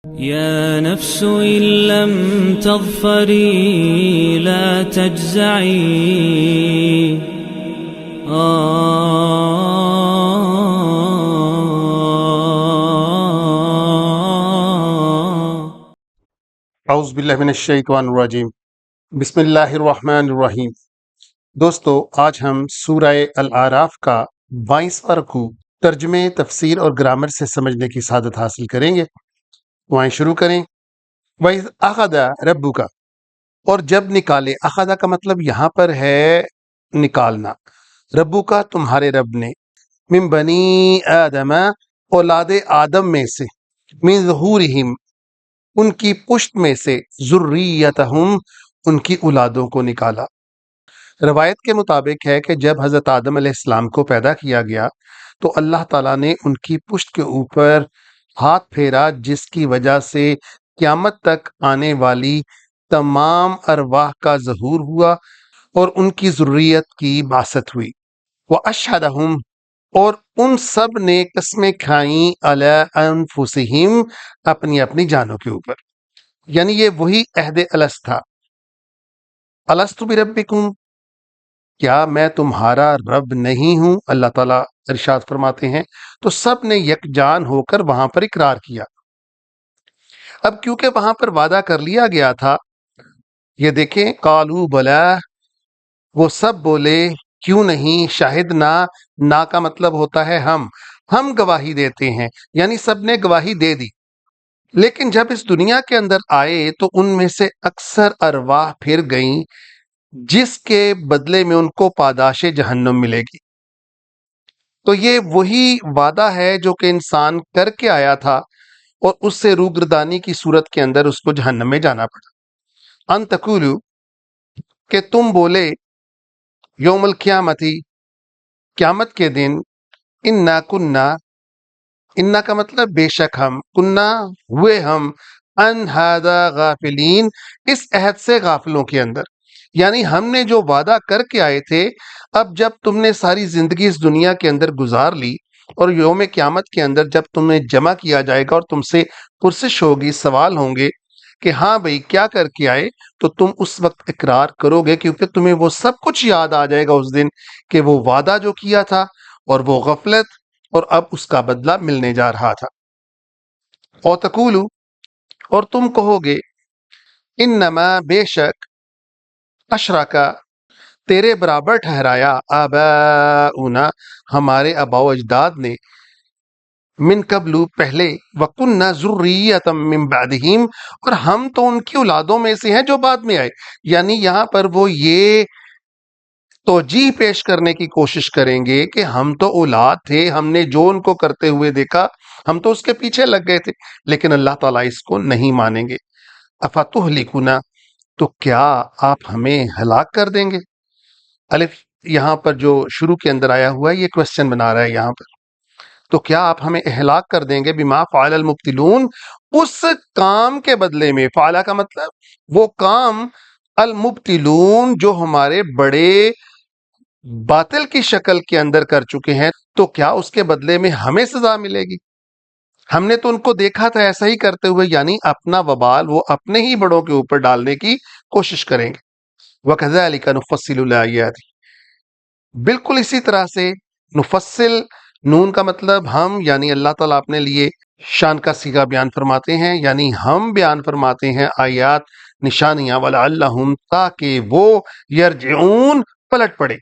يا نفس إن لم تظفري لا تجزعي اعوذ باللہ من الشیطان الرجیم بسم اللہ الرحمن الرحیم۔ دوستو، آج ہم سورہ الاعراف کا 22واں رکوع ترجمے، تفسیر اور گرامر سے سمجھنے کی سعادت حاصل کریں گے۔ تو آئیں شروع کریں۔ وَإِذْ أَخَذَ رَبُّكَ، اور جب نکالے، اخذ کا مطلب یہاں پر ہے نکالنا، ربو کا تمہارے رب نے، من بنی آدم اولاد آدم میں سے، من ظہورہم ان کی پشت میں سے، ذریتہم ان کی اولادوں کو نکالا۔ روایت کے مطابق ہے کہ جب حضرت آدم علیہ السلام کو پیدا کیا گیا تو اللہ تعالیٰ نے ان کی پشت کے اوپر ہاتھ پھیرا، جس کی وجہ سے قیامت تک آنے والی تمام ارواح کا ظہور ہوا اور ان کی ذریت کی بعثت ہوئی۔ وَأَشْهَدَهُمْ، اور ان سب نے قسمیں کھائیں، عَلَىٰ أَنفُسِهِمْ اپنی اپنی جانوں کے اوپر، یعنی یہ وہی عہد الست تھا۔ الست بربکم، کیا میں تمہارا رب نہیں ہوں؟ اللہ تعالیٰ ارشاد فرماتے ہیں تو سب نے یکجان ہو کر وہاں پر اقرار کیا۔ اب کیونکہ وہاں پر وعدہ کر لیا گیا تھا، یہ دیکھیں، قالوا بلا، وہ سب بولے کیوں نہیں، شاہدنا، نا کا مطلب ہوتا ہے ہم گواہی دیتے ہیں، یعنی سب نے گواہی دے دی۔ لیکن جب اس دنیا کے اندر آئے تو ان میں سے اکثر ارواح پھر گئیں، جس کے بدلے میں ان کو پاداش جہنم ملے گی۔ تو یہ وہی وعدہ ہے جو کہ انسان کر کے آیا تھا اور اس سے روگردانی کی صورت کے اندر اس کو جہنم میں جانا پڑا۔ ان تقولو، کہ تم بولے، یوم القیامتی، قیامت کے دن، انا کننا، انا کا مطلب بے شک ہم، کننا ہوئے ہم، ان ھذا غافلین، اس عہد سے غافلوں کے اندر، یعنی ہم نے جو وعدہ کر کے آئے تھے، اب جب تم نے ساری زندگی اس دنیا کے اندر گزار لی اور یوم قیامت کے اندر جب تمہیں جمع کیا جائے گا اور تم سے پرسش ہوگی، سوال ہوں گے کہ ہاں بھئی کیا کر کے آئے، تو تم اس وقت اقرار کرو گے، کیونکہ تمہیں وہ سب کچھ یاد آ جائے گا اس دن کہ وہ وعدہ جو کیا تھا اور وہ غفلت، اور اب اس کا بدلہ ملنے جا رہا تھا۔ اور تقولو، اور تم کہو گے، انما بے شک، اشرکا تیرے برابر ٹھہرایا، آباؤنا ہمارے آباء و اجداد نے، من قبل پہلے، وَكُنَّا ذُرِّيَّةً مِّن بَعْدِهِمْ اور ہم تو ان کی اولادوں میں سے ہیں جو بعد میں آئے، یعنی یہاں پر وہ یہ توجیہ پیش کرنے کی کوشش کریں گے کہ ہم تو اولاد تھے، ہم نے جو ان کو کرتے ہوئے دیکھا ہم تو اس کے پیچھے لگ گئے تھے، لیکن اللہ تعالیٰ اس کو نہیں مانیں گے۔ اَفَتُهْلِكُنَا، تو کیا آپ ہمیں ہلاک کر دیں گے؟ الف یہاں پر جو شروع کے اندر آیا ہوا ہے یہ کوسچن بنا رہا ہے یہاں پر، تو کیا آپ ہمیں اہلاک کر دیں گے؟ بما فعل المبتلون، اس کام کے بدلے میں، فعلا کا مطلب وہ کام، المبتلون جو ہمارے بڑے باطل کی شکل کے اندر کر چکے ہیں، تو کیا اس کے بدلے میں ہمیں سزا ملے گی؟ ہم نے تو ان کو دیکھا تھا ایسا ہی کرتے ہوئے، یعنی اپنا وبال وہ اپنے ہی بڑوں کے اوپر ڈالنے کی کوشش کریں گے۔ وَكَذَلِكَ نُفَصِّلُ الْآيَاتِ، بالکل اسی طرح سے، نفصل، نون کا مطلب ہم، یعنی اللہ تعالیٰ اپنے لیے شان کا صیغہ بیان فرماتے ہیں، یعنی ہم بیان فرماتے ہیں آیات، نشانیاں، وَلَعَلَّهُمْ تاکہ وہ یرجعون پلٹ پڑے۔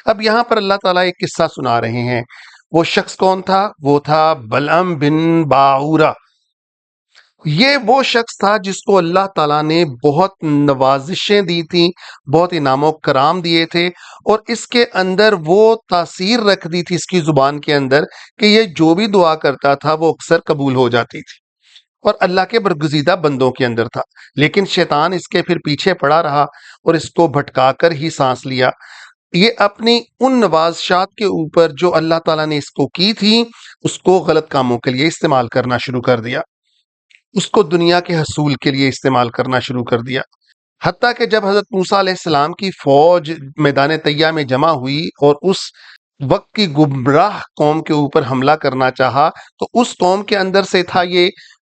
اب یہاں پر اللہ تعالیٰ ایک قصہ سنا رہے ہیں۔ وہ شخص کون تھا؟ وہ تھا بلعم بن باعورہ۔ یہ وہ شخص تھا جس کو اللہ تعالیٰ نے بہت نوازشیں دی تھیں، بہت انعام و کرام دیے تھے، اور اس کے اندر وہ تاثیر رکھ دی تھی اس کی زبان کے اندر کہ یہ جو بھی دعا کرتا تھا وہ اکثر قبول ہو جاتی تھی، اور اللہ کے برگزیدہ بندوں کے اندر تھا۔ لیکن شیطان اس کے پھر پیچھے پڑا رہا اور اس کو بھٹکا کر ہی سانس لیا۔ یہ اپنی ان نوازشات کے اوپر جو اللہ تعالیٰ نے اس کو کی تھی، اس کو غلط کاموں کے لیے استعمال کرنا شروع کر دیا، اس کو دنیا کے حصول کے لیے استعمال کرنا شروع کر دیا۔ حتیٰ کہ جب حضرت موسیٰ علیہ السلام کی فوج میدان طیہ میں جمع ہوئی اور اس وقت کی گمراہ قوم کے اوپر حملہ کرنا چاہا، تو اس قوم کے اندر سے تھا یہ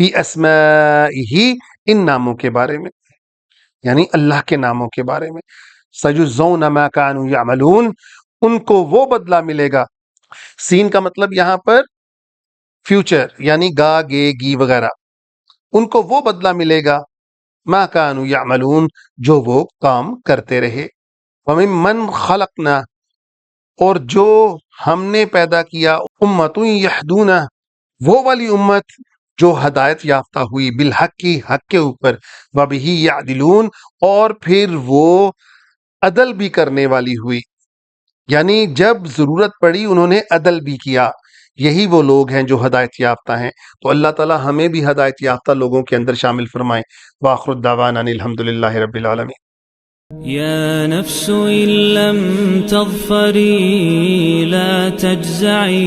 فی اسمائہ، ان ناموں کے بارے میں، یعنی اللہ کے ناموں کے بارے میں. سیجزون ما کانوا یعملون، ان کو وہ بدلہ ملے گا. سین کا مطلب یہاں پر فیوچر، یعنی گا گے گی وغیرہ. ان کو وہ بدلہ ملے گا ما کانوا یعملون، جو وہ کام کرتے رہے. وممن خلقنا، اور جو ہم نے پیدا کیا، امت یہدون، وہ والی امت جو ہدایت یافتہ ہوئی، بالحق کی، حق کے اوپر، وبہ یعدلون، اور پھر وہ عدل بھی کرنے والی ہوئی، یعنی جب ضرورت پڑی انہوں نے عدل بھی کیا. یہی وہ لوگ ہیں جو ہدایت یافتہ ہیں. تو اللہ تعالی ہمیں بھی ہدایت یافتہ لوگوں کے اندر شامل فرمائیں. وآخر الدعوانا ان الحمد للہ رب العالمین. يا نفس إن لم تظفري لا تجزعي